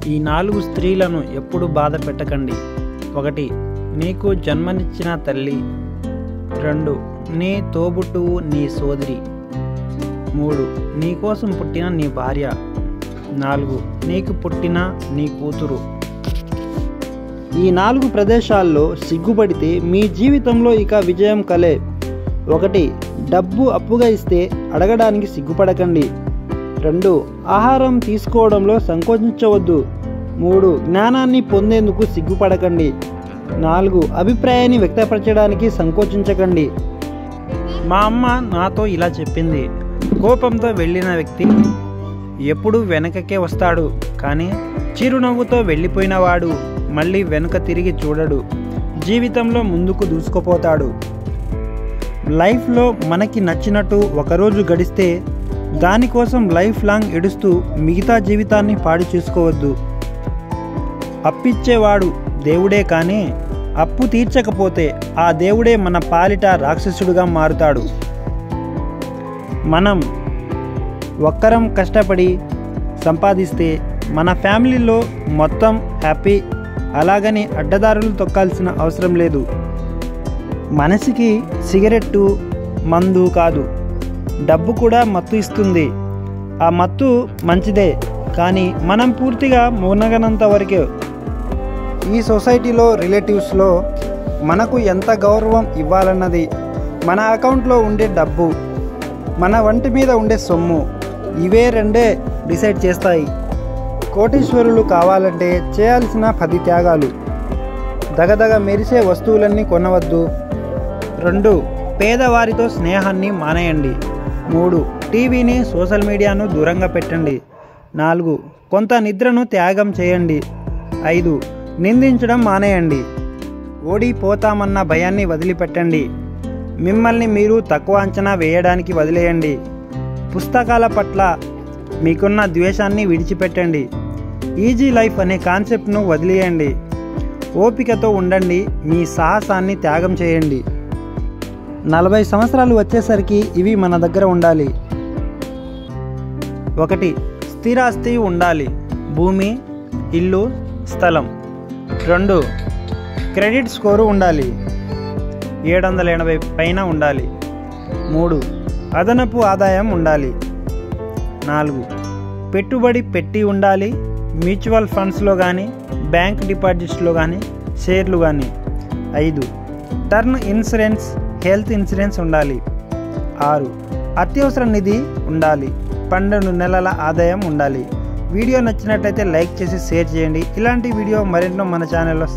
ఈ 4 స్త్రీలను ఎప్పుడు బాధ పెట్టకండి. 1. నీకు జన్మనిచ్చిన తల్లి. 2. నీ తోబుట్టువు నీ సోదరి. 3. నీ కోసం పుట్టిన నీ భార్య. 4. నీకు పుట్టిన నీ కూతురు. ఈ 4 ప్రదేశాల్లో సిగ్గుపడితే మీ జీవితంలో ఇక విజయం కలే. 1. డబ్బు అప్పుగా ఇస్తే అడగడానికి సిగ్గుపడకండి. 2. ఆహారం తీసుకోవడంలో సంకోచించవద్దు. 3. జ్ఞానాన్ని పొందేందుకు సిగ్గుపడకండి. 4. అభిప్రాయాన్ని వ్యక్తపరచడానికి సంకోచించకండి. మా అమ్మ నాతో ఇలా చెప్పింది. కోపంతో వెళ్ళిన వ్యక్తి ఎప్పుడూ వెనకకే వస్తాడు, కానీ చిరునవ్వుతో వెళ్ళిపోయినవాడు మళ్ళీ వెనుక తిరిగి చూడడు. జీవితంలో ముందుకు దూసుకుపోతాడు. లైఫ్లో మనకి నచ్చినట్టు ఒకరోజు గడిస్తే దానికోసం లైఫ్ లాంగ్ ఏడుస్తూ మిగతా జీవితాన్ని పాడు చేసుకోవద్దు. అప్పిచ్చేవాడు దేవుడే, కానీ అప్పు తీర్చకపోతే ఆ దేవుడే మన పాలిట రాక్షసుడుగా మారుతాడు. మనం ఒక్కరం కష్టపడి సంపాదిస్తే మన ఫ్యామిలీలో మొత్తం హ్యాపీ. అలాగని అడ్డదారులు తొక్కాల్సిన అవసరం లేదు. మనిషికి సిగరెట్టు మందు కాదు, డబ్బు కూడా మత్తు ఇస్తుంది. ఆ మత్తు మంచిదే, కానీ మనం పూర్తిగా మునగనంత వరకే. ఈ సొసైటీలో రిలేటివ్స్లో మనకు ఎంత గౌరవం ఇవ్వాలన్నది మన అకౌంట్లో ఉండే డబ్బు, మన వంటి మీద ఉండే సొమ్ము, ఇవే రెండే డిసైడ్ చేస్తాయి. కోటీశ్వరులు కావాలంటే చేయాల్సిన 10 త్యాగాలు. దగదగ మెరిసే వస్తువులన్నీ కొనవద్దు. 2. పేదవారితో స్నేహాన్ని మానేయండి. 3. టీవీని సోషల్ మీడియాను దూరంగా పెట్టండి. 4. కొంత నిద్రను త్యాగం చేయండి. 5. నిందించడం మానేయండి. ఓడిపోతామన్న భయాన్ని వదిలిపెట్టండి. మిమ్మల్ని మీరు తక్కువ అంచనా వేయడానికి వదిలేయండి. పుస్తకాల పట్ల మీకున్న ద్వేషాన్ని విడిచిపెట్టండి. ఈజీ లైఫ్ అనే కాన్సెప్ట్ను వదిలేయండి. ఓపికతో ఉండండి. మీ సాహసాన్ని త్యాగం చేయండి. 40 సంవత్సరాలు వచ్చేసరికి ఇవి మన దగ్గర ఉండాలి. 1. స్థిరాస్తి ఉండాలి. భూమి, ఇల్లు, స్థలం. 2. క్రెడిట్ స్కోరు ఉండాలి. 780 పైన ఉండాలి. 3. అదనపు ఆదాయం ఉండాలి. 4. పెట్టుబడి పెట్టి ఉండాలి. మ్యూచువల్ ఫండ్స్లో కానీ, బ్యాంక్ డిపాజిట్స్లో కానీ, షేర్లు కానీ. 5. టర్మ్ ఇన్సూరెన్స్, హెల్త్ ఇన్సూరెన్స్ ఉండాలి. 6. అత్యవసర నిధి ఉండాలి. 12 నెలల ఆదాయం ఉండాలి. వీడియో నచ్చినట్లయితే లైక్ చేసి షేర్ చేయండి. ఇలాంటి వీడియో మరెన్నో మన ఛానల్లో